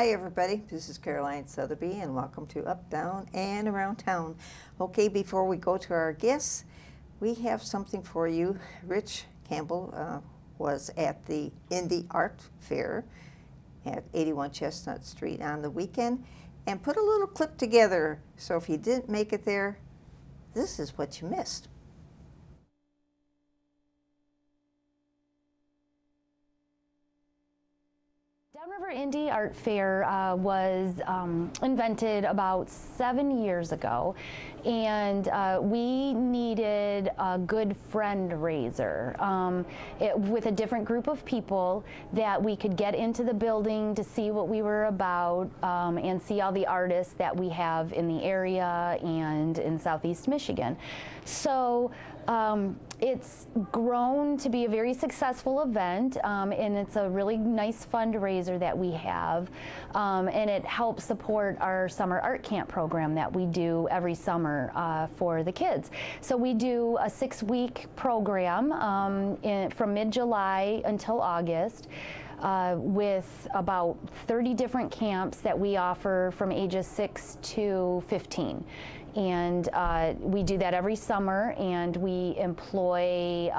Hi everybody, this is Caroline Sotheby and welcome to Up, Down, and Around Town. Okay, before we go to our guests, we have something for you. Rich Campbell was at the Indie Art Fair at 81 Chestnut Street on the weekend and put a little clip together. So if you didn't make it there, this is what you missed. Downriver Indie Art Fair was invented about 7 years ago, and we needed a good friend raiser with a different group of people that we could get into the building to see what we were about and see all the artists that we have in the area and in Southeast Michigan. So it's grown to be a very successful event, and it's a really nice fundraiser that we have, and it helps support our summer art camp program that we do every summer for the kids. So we do a 6-week program from mid-July until August. With about 30 different camps that we offer from ages 6 to 15. And we do that every summer, and we employ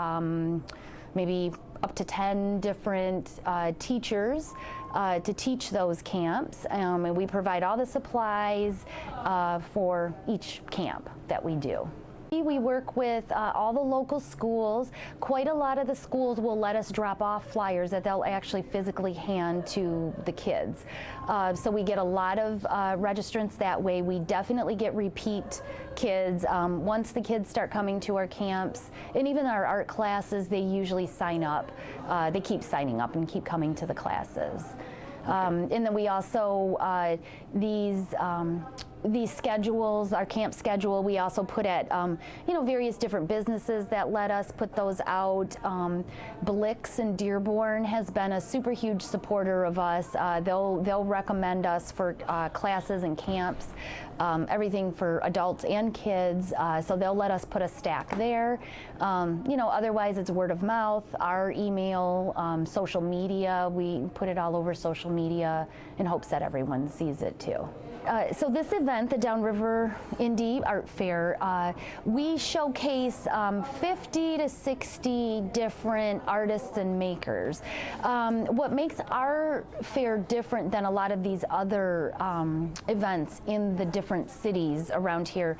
maybe up to 10 different teachers to teach those camps, and we provide all the supplies for each camp that we do. We work with all the local schools. Quite a lot of the schools will let us drop off flyers that they'll actually physically hand to the kids. So we get a lot of registrants that way. We definitely get repeat kids. Once the kids start coming to our camps, and even our art classes, they usually sign up. They keep signing up and keep coming to the classes. And then we also, these schedules, our camp schedule, we also put at various different businesses that let us put those out. Blix in Dearborn has been a super huge supporter of us. They'll recommend us for classes and camps, everything for adults and kids. So they'll let us put a stack there. Otherwise it's word of mouth, our email, social media. We put it all over social media in hopes that everyone sees it too. So this event, the Downriver Indie Art Fair, we showcase 50 to 60 different artists and makers. What makes our fair different than a lot of these other events in the different cities around here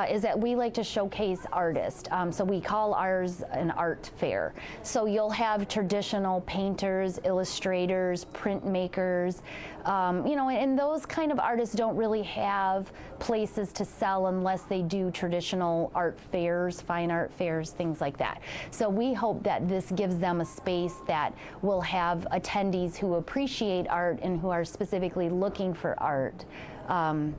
is that we like to showcase artists. So we call ours an art fair. So you'll have traditional painters, illustrators, printmakers, and those kind of artists don't really have places to sell unless they do traditional art fairs, fine art fairs, things like that. So we hope that this gives them a space that will have attendees who appreciate art and who are specifically looking for art.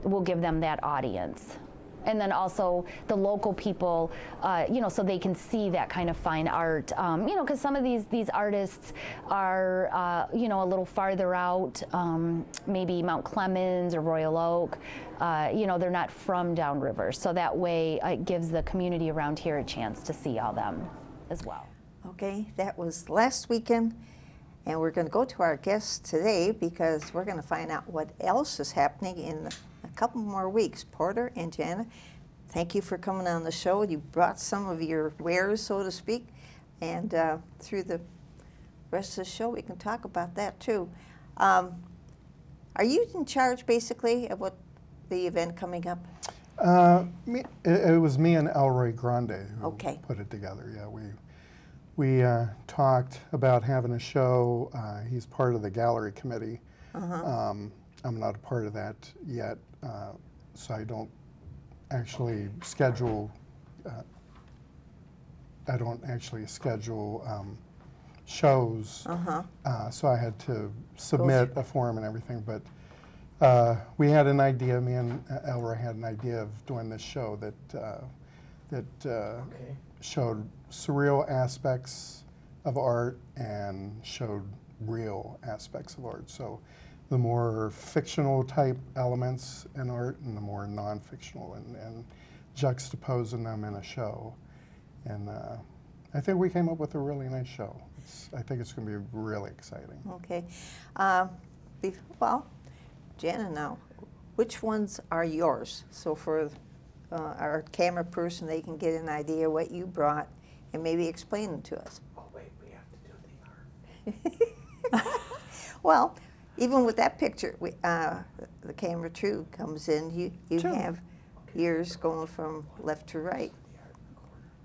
We'll give them that audience. And then also the local people, so they can see that kind of fine art, because some of these artists are, a little farther out, maybe Mount Clemens or Royal Oak, they're not from Downriver. So that way it gives the community around here a chance to see all them as well. Okay, that was last weekend, and we're going to go to our guests today because we're going to find out what else is happening in a couple more weeks. Porter and Jana, thank you for coming on the show. You brought some of your wares, so to speak, and through the rest of the show we can talk about that too. Are you in charge basically of what the event coming up? It was me and Elroy Grande who put it together. Yeah, we talked about having a show. He's part of the gallery committee. I'm not a part of that yet, so I don't actually schedule. Shows. So I had to submit a form and everything. But we had an idea. Me and Elroy had an idea of doing this show that showed surreal aspects of art and showed real aspects of art. So the more fictional type elements in art and the more non-fictional, and juxtaposing them in a show. And I think we came up with a really nice show. I think it's going to be really exciting. Okay. Well, Jana, now, which ones are yours? So for our camera person, they can get an idea what you brought and maybe explain them to us. Oh, wait, we have to do the art. Well, even with that picture, the camera true comes in. You True. have yours going from left to right.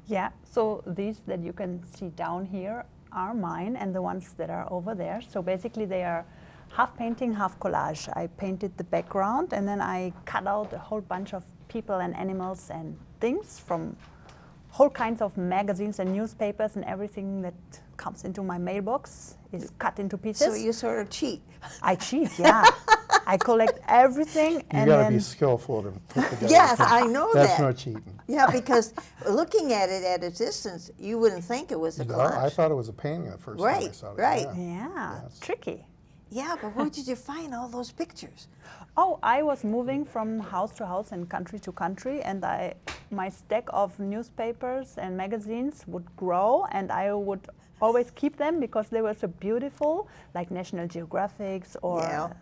Yeah, so these that you can see down here are mine, and the ones that are over there. So basically they are half painting, half collage. I painted the background, and then I cut out a whole bunch of people and animals and things from whole kinds of magazines and newspapers, and everything that comes into my mailbox is cut into pieces. So you sort of cheat. I cheat, yeah. I collect everything, You and got to then be skillful to put together. Yes, a picture. I know That's that. no cheating. Yeah, because looking at it at a distance, you wouldn't think it was a No, collage. I thought it was a painting the first time I Right, saw it. right. Yeah. yeah, Yes. tricky. Yeah, but where did you find all those pictures? Oh, I was moving from house to house and country to country, and my stack of newspapers and magazines would grow, and I would always keep them because they were so beautiful, like National Geographics or Yeah.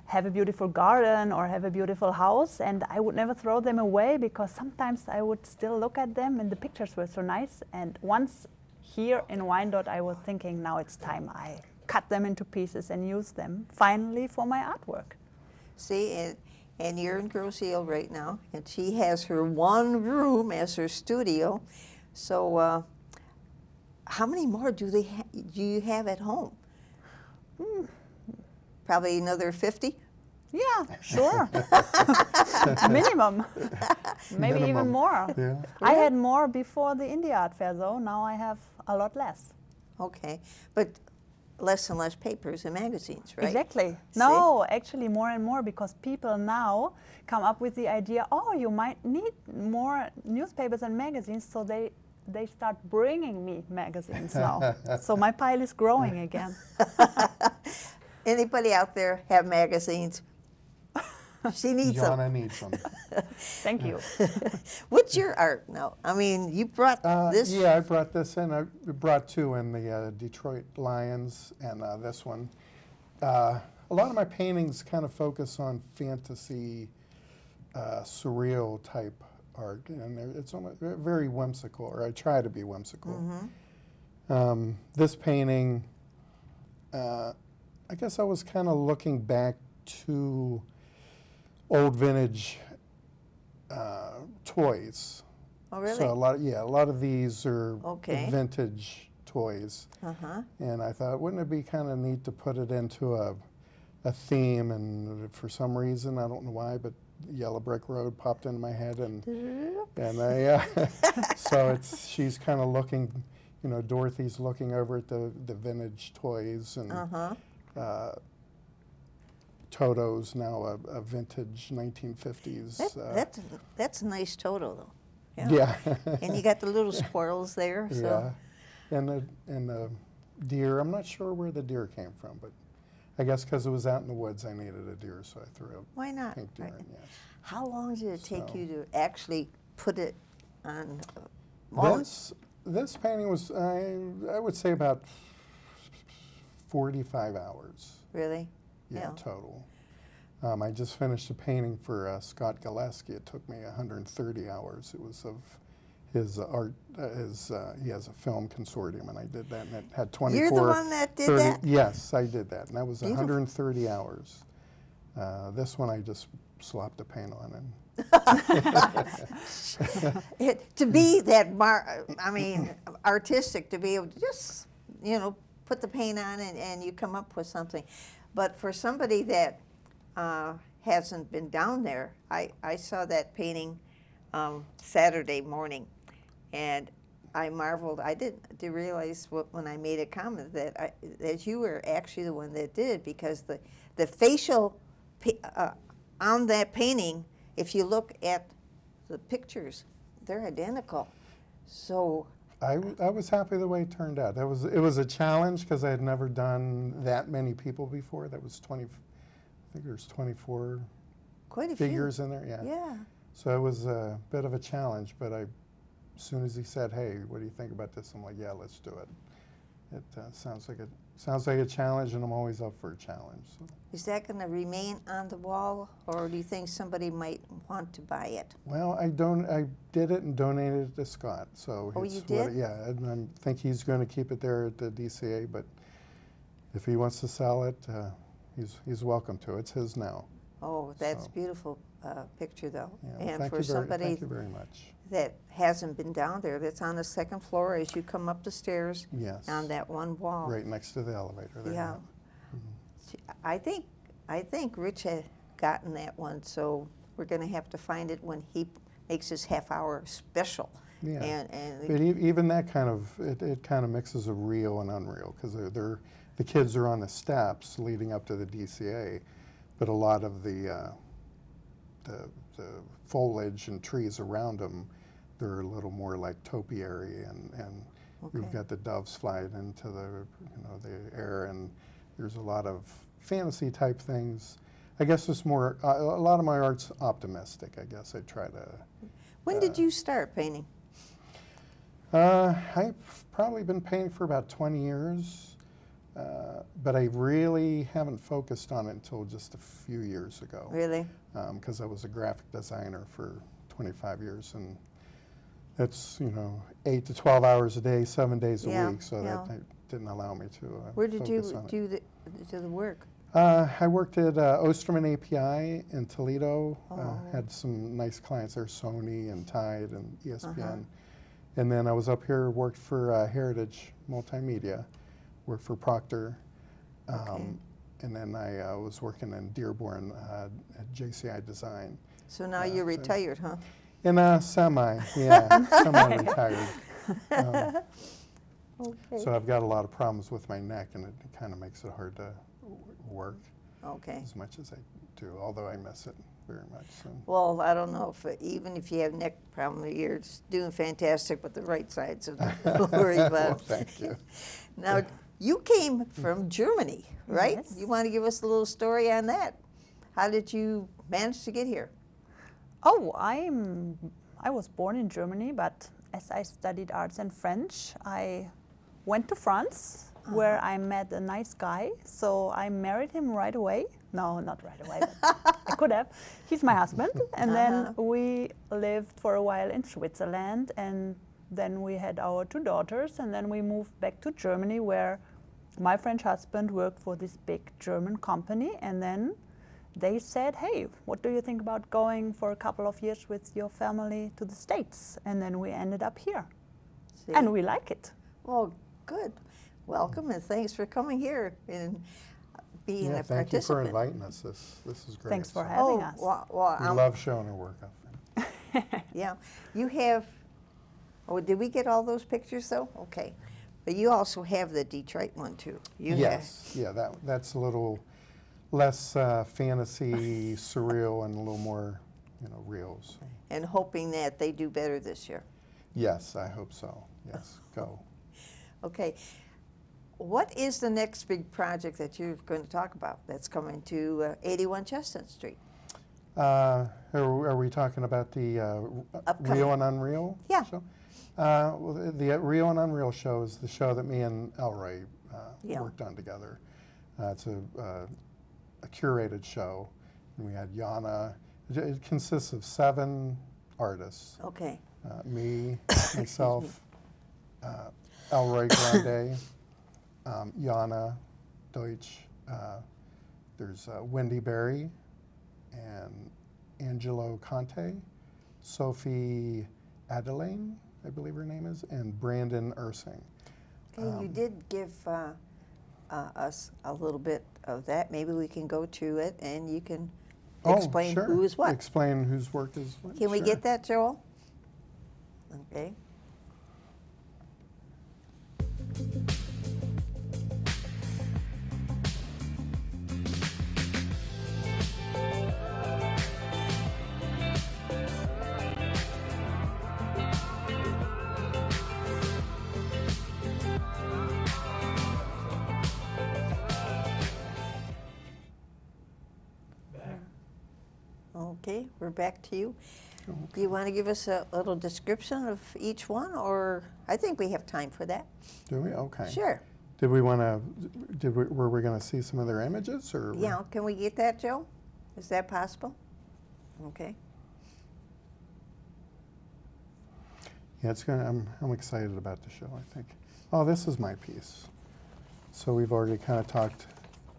Have a Beautiful Garden or Have a Beautiful House, and I would never throw them away because sometimes I would still look at them and the pictures were so nice. And once here in Wyandotte, I was thinking, now it's time I cut them into pieces and use them finally for my artwork. See, and you're in Grosse Ile right now, and she has her one room as her studio. So, how many more do you have at home? Probably another 50. Yeah, sure. Minimum. Maybe even Minimum. more. Yeah. I had more before the India Art Fair, though. Now I have a lot less. Okay, but less and less papers and magazines, right? Exactly. See? No, actually more and more because people now come up with the idea, oh, you might need more newspapers and magazines, so they start bringing me magazines now. So my pile is growing again. Anybody out there have magazines? She needs them. Jana needs them. Thank you. What's your art now? I mean, you brought this. Yeah, I brought this in. I brought two in, the Detroit Lions and this one. A lot of my paintings kind of focus on fantasy, surreal type art, and it's almost very whimsical, or I try to be whimsical. This painting, I guess I was kind of looking back to old vintage toys. Oh, really? So a lot of these are Okay. vintage toys. And I thought, wouldn't it be kind of neat to put it into a theme? And for some reason, I don't know why, but Yellow Brick Road popped into my head, and so she's kind of looking, Dorothy's looking over at the vintage toys, and Toto's now a vintage 1950s. That's a nice Toto, though. Yeah. And you got the little squirrels there. So. Yeah, and the deer. I'm not sure where the deer came from, but I guess because it was out in the woods, I needed a deer, so I threw a Why not? pink deer Right. in. Yes. How long did it take So- you to actually put it on? This painting was, I would say, about 45 hours. Really? Yeah, total. I just finished a painting for Scott Gillespie. It took me 130 hours. It was of his art. He has a film consortium, and I did that, and it had 24. You're the one that did 30 that? Yes, I did that, and that was Beautiful. 130 hours. This one I just slopped the paint on, and To be that, artistic, to be able to just, put the paint on and you come up with something. But for somebody that hasn't been down there, I saw that painting Saturday morning, and I marveled. I didn't realize when I made a comment that you were actually the one that did it, because the facial on that painting, if you look at the pictures, they're identical. So I was happy the way it turned out. It was a challenge because I had never done that many people before. That was 20. I think there's 24 quite a figures in there. Yeah. Yeah. So it was a bit of a challenge, but as soon as he said, "Hey, what do you think about this?" I'm like, "Yeah, let's do it." it sounds like a challenge, and I'm always up for a challenge. So. Is that going to remain on the wall, or do you think somebody might want to buy it? Well, I did it and donated it to Scott. So Oh, it's you what- did? yeah, and I think he's going to keep it there at the DCA. But if he wants to sell it, he's welcome to. It's his now. Oh, that's So. beautiful picture, though. Yeah, And thank for you somebody thank you very much. that hasn't been down there, that's on the second floor as you come up the stairs Yes. on that one wall. Right next to the elevator there. Yeah. I think Rich had gotten that one, so we're going to have to find it when he makes his half-hour special. Yeah. And But even that kind of, it kind of mixes of real and unreal, because the kids are on the steps leading up to the DCA, but a lot of the foliage and trees around them, they're a little more like topiary, and we've Okay. got the doves flying into the air, and there's a lot of fantasy type thing. I guess it's more, a lot of my art's optimistic, I guess. I try to. when did you start painting? I've probably been painting for about 20 years, but I really haven't focused on it until just a few years ago. Really? Because I was a graphic designer for 25 years, and that's 8 to 12 hours a day, 7 days a Yeah, week. So yeah. that didn't allow me to. Where did you focus on it. do the work? I worked at Osterman API in Toledo. Oh. Had some nice clients there, Sony and Tide and ESPN. Uh-huh. And then I was up here, worked for Heritage Multimedia, worked for Procter. Okay. And then I was working in Dearborn at JCI Design. So now you're so- retired, huh? In semi-retired. Okay. So I've got a lot of problems with my neck, and it kind of makes it hard to work Okay. as much as I do, although I miss it very much. So. Well, I don't know if even if you have neck problem, you're doing fantastic with the right side, so don't worry about Well, it. thank you. Now, you came from Germany, right? Yes. You want to give us a little story on that? How did you manage to get here? Oh, I was born in Germany, but as I studied arts and French, I went to France, where I met a nice guy. So I married him right away. No, not right away, but I could have. He's my husband. And then we lived for a while in Switzerland, and then we had our 2 daughters, and then we moved back to Germany, where my French husband worked for this big German company, and then they said, hey, what do you think about going for a couple of years with your family to the States? And then we ended up here, See? and we like it. Well, good. Welcome, and thanks for coming here and being Yeah, a thank you for participant. inviting us. This is great. Thanks for So having Oh, us. well, We love showing our work off. yeah. You have, oh, did we get all those pictures, though? Okay. But you also have the Detroit one, too. You Yes, yeah, that's a little less fantasy, surreal, and a little more, real. So. and hoping that they do better this year. Yes, I hope so. Yes, go. Okay. What is the next big project that you're going to talk about that's coming to 81 Chestnut Street? Are we talking about the Upcoming. Real and Unreal Yeah. show? Well, the Real and Unreal show is the show that me and Elroy Yeah. worked on together. It's a curated show. And we had Yana. It consists of 7 artists. Okay. Me, myself, Elroy Grande, Yana Deutsch, there's Wendy Berry, and Angelo Conte, Sophie Adelaine, I believe her name is, and Brandon Ursing. Okay, you did give us a little bit of that. Maybe we can go to it and you can explain sure. who is what. Explain whose work is what. Can we sure. get that, Joel? Okay. Okay, we're back to you. Do you want to give us a little description of each one, or I think we have time for that? Do we? Okay. Sure. Did we want to? Were we going to see some of their images, or? Yeah, can we get that, Joe? Is that possible? Okay. Yeah, it's gonna. I'm excited about the show. I think. Oh, this is my piece. So we've already kind of talked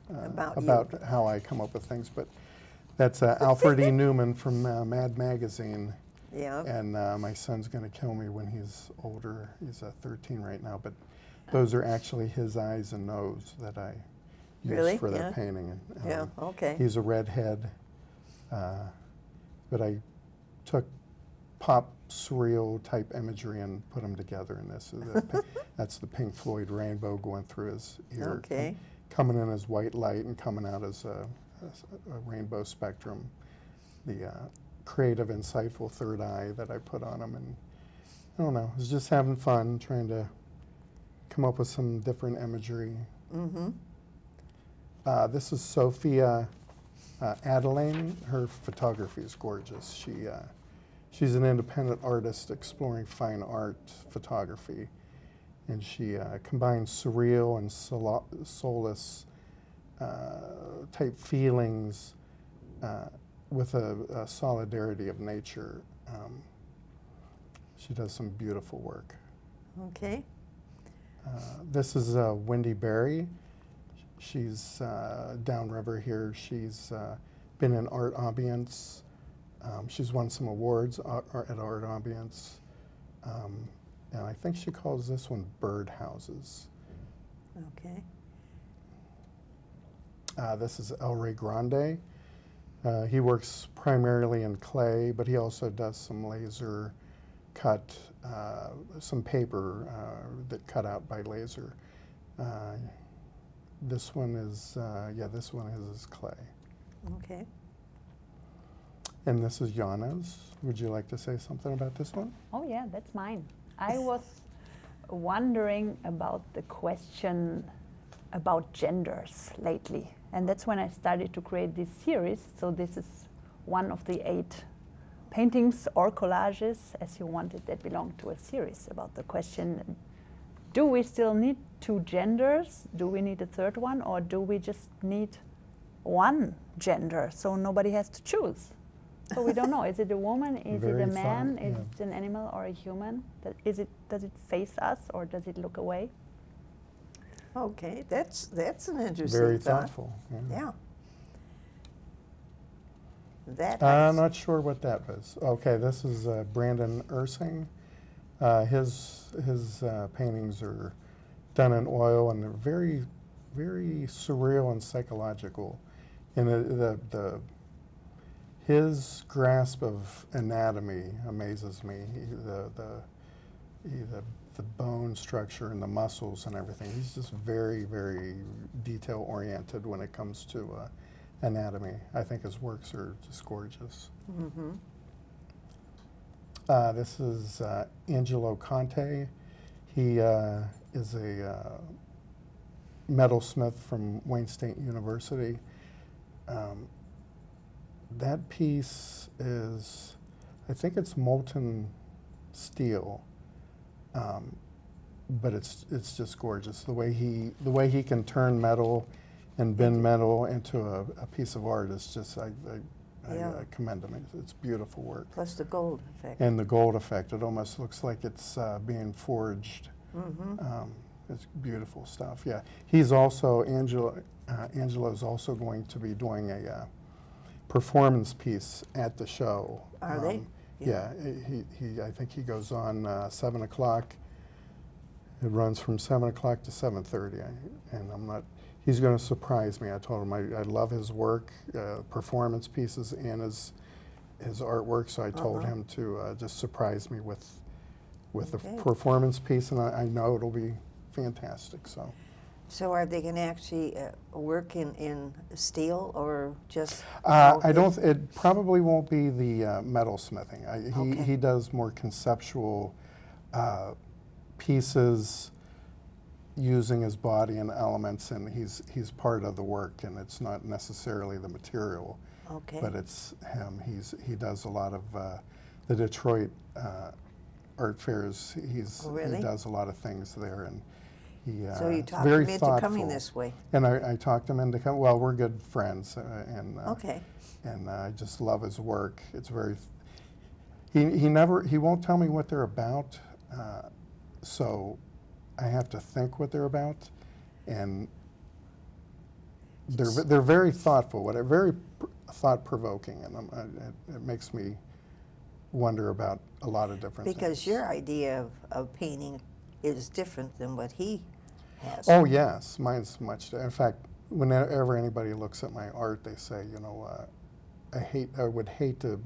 About you. how I come up with things, but that's Alfred E. Newman from Mad Magazine. Yeah. And my son's going to kill me when he's older. He's 13 right now, but those are actually his eyes and nose that I used Really? for that Yeah. painting. And, Yeah, okay. He's a redhead, but I took pop surreal type imagery and put them together in this. That's the Pink Floyd rainbow going through his ear, Okay. coming in as white light and coming out as a rainbow spectrum. The creative, insightful third eye that I put on him, and I don't know, I was just having fun trying to come up with some different imagery. Mm-hmm. This is Sophia Adeline. Her photography is gorgeous. She's an independent artist exploring fine art photography, and she combines surreal and soulless type feelings with a solidarity of nature. She does some beautiful work. Okay. This is Wendy Berry. She's downriver here. She's been in Art Ambience. She's won some awards at Art Ambience. And I think she calls this one Bird Houses. Okay. This is El Rey Grande. He works primarily in clay, but he also does some laser cut, some paper that cut out by laser. This one is, this one is clay. Okay. And this is Jana's. Would you like to say something about this one? Oh yeah, that's mine. I was wondering about the question about genders lately. And that's when I started to create this series. So this is one of the 8 paintings or collages, as you wanted, that belong to a series about the question, do we still need 2 genders? Do we need a third one? Or do we just need one gender so nobody has to choose? So we don't know. Is it a woman? Is it a man? Is it an animal or a human? Does it face us or does it look away? Okay, that's an interesting Very thought. thoughtful. Yeah. That I'm not sure what that was. Okay, this is Brandon Ursing. His paintings are done in oil, and they're very, very surreal and psychological. And his grasp of anatomy amazes me. The bone structure and the muscles and everything. He's just very, very detail oriented when it comes to anatomy. I think his works are just gorgeous. Mm-hmm. This is Angelo Conte. He is a metalsmith from Wayne State University. That piece is, I think it's molten steel, but it's just gorgeous. The way he can turn metal and bend metal into a piece of art is just, I commend him. It's beautiful work. Plus the gold effect. And the gold effect, it almost looks like it's being forged. Mm-hmm. It's beautiful stuff. Yeah, he's also Angelo's also going to be doing a performance piece at the show. Are they? Yeah, he I think he goes on 7 o'clock. It runs from 7 o'clock to 7:30, and I'm not. He's going to surprise me. I told him I love his work, performance pieces, and his artwork. So I told him to just surprise me with a performance piece, and I know it'll be fantastic. So are they going to actually work in steel or just? I don't. It probably won't be the metal smithing. He does more conceptual pieces using his body and elements, and he's part of the work, and it's not necessarily the material. Okay. But it's him. He does a lot of the Detroit art fairs. Oh, really? He does a lot of things there, and So you is talked very him into coming thoughtful. this way. And I talked him into coming. Well, we're good friends, Okay. and I just love his work. It's very. He won't tell me what they're about, so I have to think what they're about, and they're very thoughtful. Very thought-provoking, and it makes me wonder about a lot of different things. Because your idea of painting is different than what he has. Oh yes, mine's much. In fact, whenever anybody looks at my art, they say, I would hate to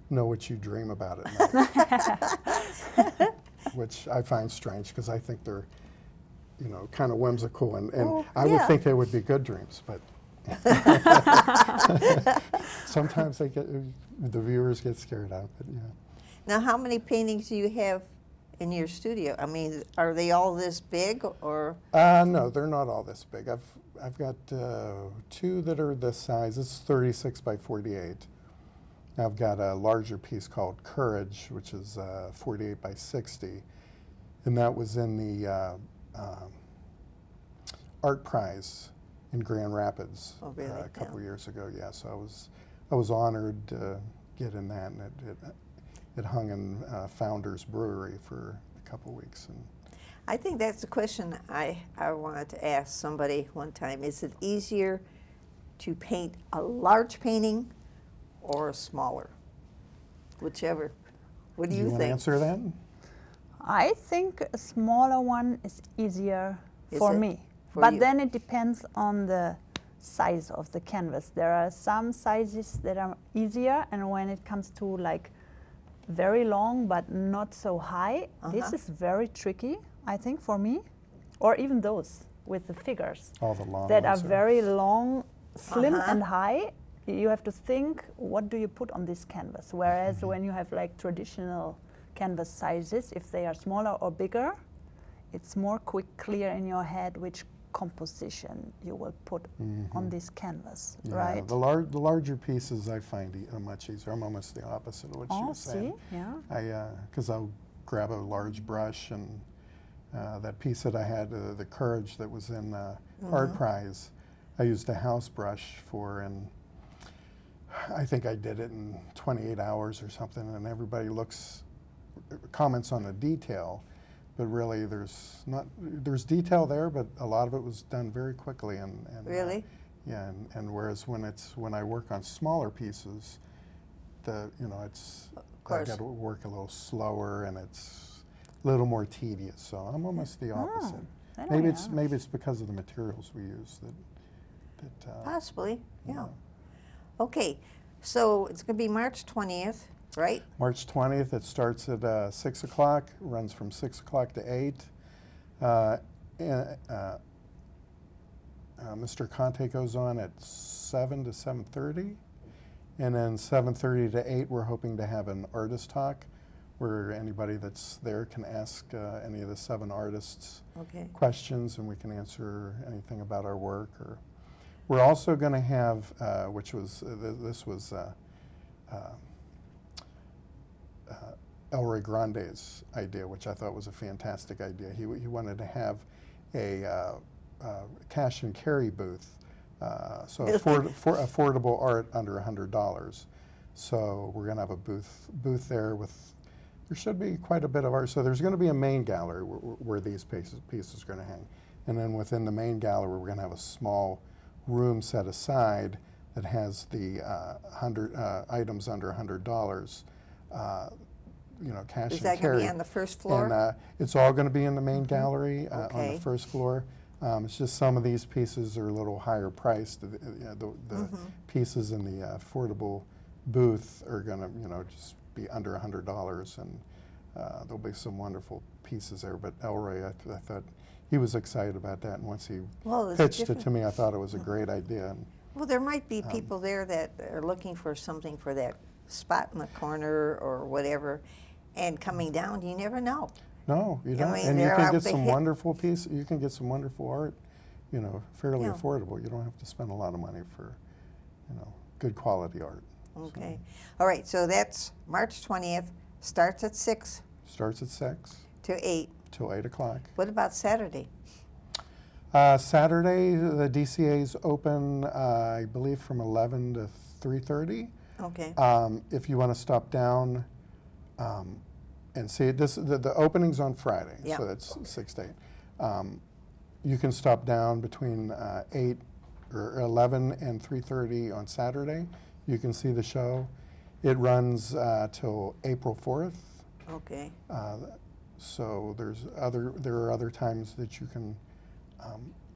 know what you dream about at night, which I find strange because I think they're, kind of whimsical, and Oh, I would yeah. think they would be good dreams, but sometimes the viewers get scared out of it. Yeah. Now, how many paintings do you have in your studio? I mean, are they all this big, or? No, they're not all this big. I've got two that are this size. It's 36 by 48. I've got a larger piece called Courage, which is 48 by 60, and that was in the Art Prize in Grand Rapids Oh, really? a couple Yeah. years ago. Yeah, so I was honored to get in that, and it hung in Founders Brewery for a couple weeks. And I think that's the question I wanted to ask somebody one time. Is it easier to paint a large painting or a smaller? Whichever. What do you want to think? answer that? I think a smaller one is easier Is for it? me. For But you. then it depends on the size of the canvas. There are some sizes that are easier, and when it comes to like very long but not so high, this is very tricky, I think, for me. Or even those with the figures All the long that are ones very long, slim Uh-huh. and high. You have to think, what do you put on this canvas? Whereas when you have like traditional canvas sizes, if they are smaller or bigger, it's more clear in your head which composition you will put on this canvas, Yeah, right? the larger pieces I find much easier. I'm almost the opposite of what you Oh, were saying. see, yeah. Because I'll grab a large brush, and that piece that I had, the Courage that was in Art Prize, I used a house brush for, and I think I did it in 28 hours or something, and everybody comments on the detail, but really there's detail there, but a lot of it was done very quickly. And Really? yeah, and whereas when I work on smaller pieces, it's I course. got to work a little slower, and it's a little more tedious. So I'm almost the opposite. then Maybe we it's are. maybe it's because of the materials we use that Possibly, yeah. yeah. Okay, so it's going to be March 20th, right? March 20th, it starts at 6 o'clock, runs from 6 o'clock to 8. Mr. Conte goes on at 7 to 7:30. And then 7:30 to 8, we're hoping to have an artist talk where anybody that's there can ask any of the 7 artists Okay. questions, and we can answer anything about our work. Or we're also going to have, this was Elroy Grande's idea, which I thought was a fantastic idea. He wanted to have a cash and carry booth, so affordable art under $100. So we're going to have a booth there with. There should be quite a bit of art. So there's going to be a main gallery where these pieces are going to hang. And then within the main gallery, we're going to have a small room set aside that has the items under $100, cash Is and that going to carry. be on the first floor? And it's all going to be in the main gallery on Okay. the first floor. It's just some of these pieces are a little higher priced. The pieces in the affordable booth are going to, just be under $100, and there'll be some wonderful pieces there. But Elroy, I thought he was excited about that, and once he Well, it's pitched it different. to me, I thought it was a great idea. And Well, there might be people there that are looking for something for that spot in the corner or whatever, and coming down, you never know. no, you don't, mean, and you they're can out get to some hit- wonderful pieces. You can get some wonderful art, fairly Yeah. affordable. You don't have to spend a lot of money for, good quality art. Okay. All right, so that's March 20th, starts at 6 Starts at 6 to 8. till 8 o'clock. What about Saturday? Saturday, the DCA's open, I believe, from 11 to 3:30. Okay. If you want to stop down and see it, the opening's on Friday, Yeah. so that's 6 to 8. You can stop down between 8 or 11 and 3:30 on Saturday. You can see the show. It runs till April 4th. Okay. So there are other times that you can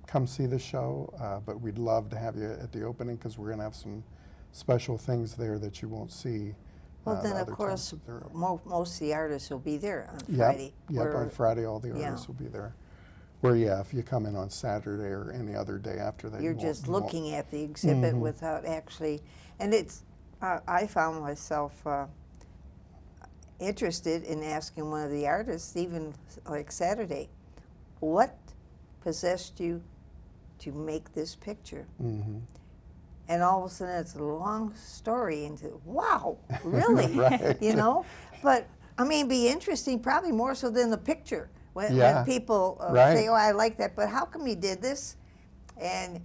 come see the show, but we'd love to have you at the opening because we're going to have some special things there that you won't see. Well, then, the of other course, times that they're open. most of the artists will be there on Yep, Friday. yep, where- on Friday all the yeah. artists will be there. Where, yeah, if you come in on Saturday or any other day after that, You're you won't- just you won't- looking at the exhibit Mhm. without actually, and it's, I found myself interested in asking one of the artists, even like Saturday, what possessed you to make this picture? Mhm. And all of a sudden it's a long story into, wow, really? Right. You know? But, I mean, be interesting, probably more so than the picture. When Yeah. people Right. say, oh, I like that, but how come you did this? And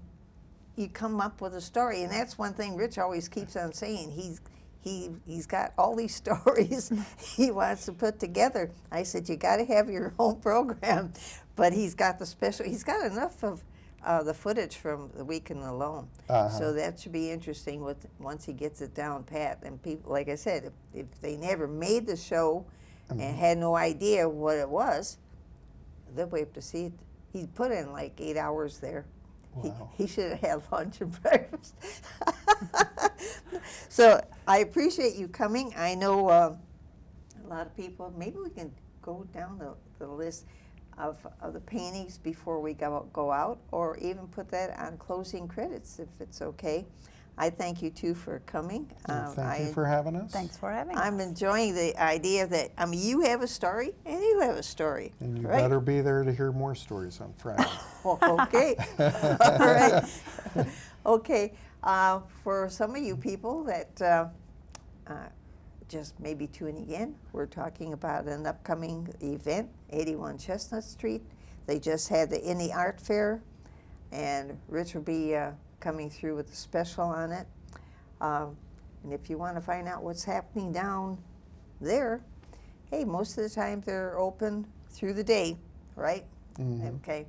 you come up with a story. And that's one thing Rich always keeps on saying. He's got all these stories he wants to put together. I said, you got to have your own program. But he's got he's got enough of the footage from the weekend alone. So that should be interesting once he gets it down pat. And people, like I said, if they never made the show and had no idea what it was, they'll be able to see it. He put in like 8 hours there. Wow. He should have had lunch and breakfast. So I appreciate you coming. I know a lot of people, maybe we can go down the list of the paintings before we go out, or even put that on closing credits if it's okay. I thank you two for coming. Well, thank you for having us. Thanks for having I'm us. enjoying the idea that, I mean, you have a story and you have a story. And you right? better be there to hear more stories on Friday. Oh, okay. All right. Okay. For some of you people that just maybe tuning in, we're talking about an upcoming event, 81 Chestnut Street. They just had the Indie Art Fair, and Rich will be coming through with a special on it. And if you want to find out what's happening down there, hey, most of the time they're open through the day, right? Mhm. Okay.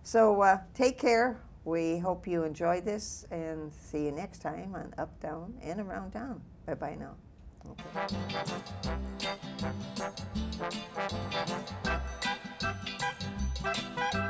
So take care. We hope you enjoyed this, and see you next time on Up, Down, and Around Town. Bye-bye now. Okay.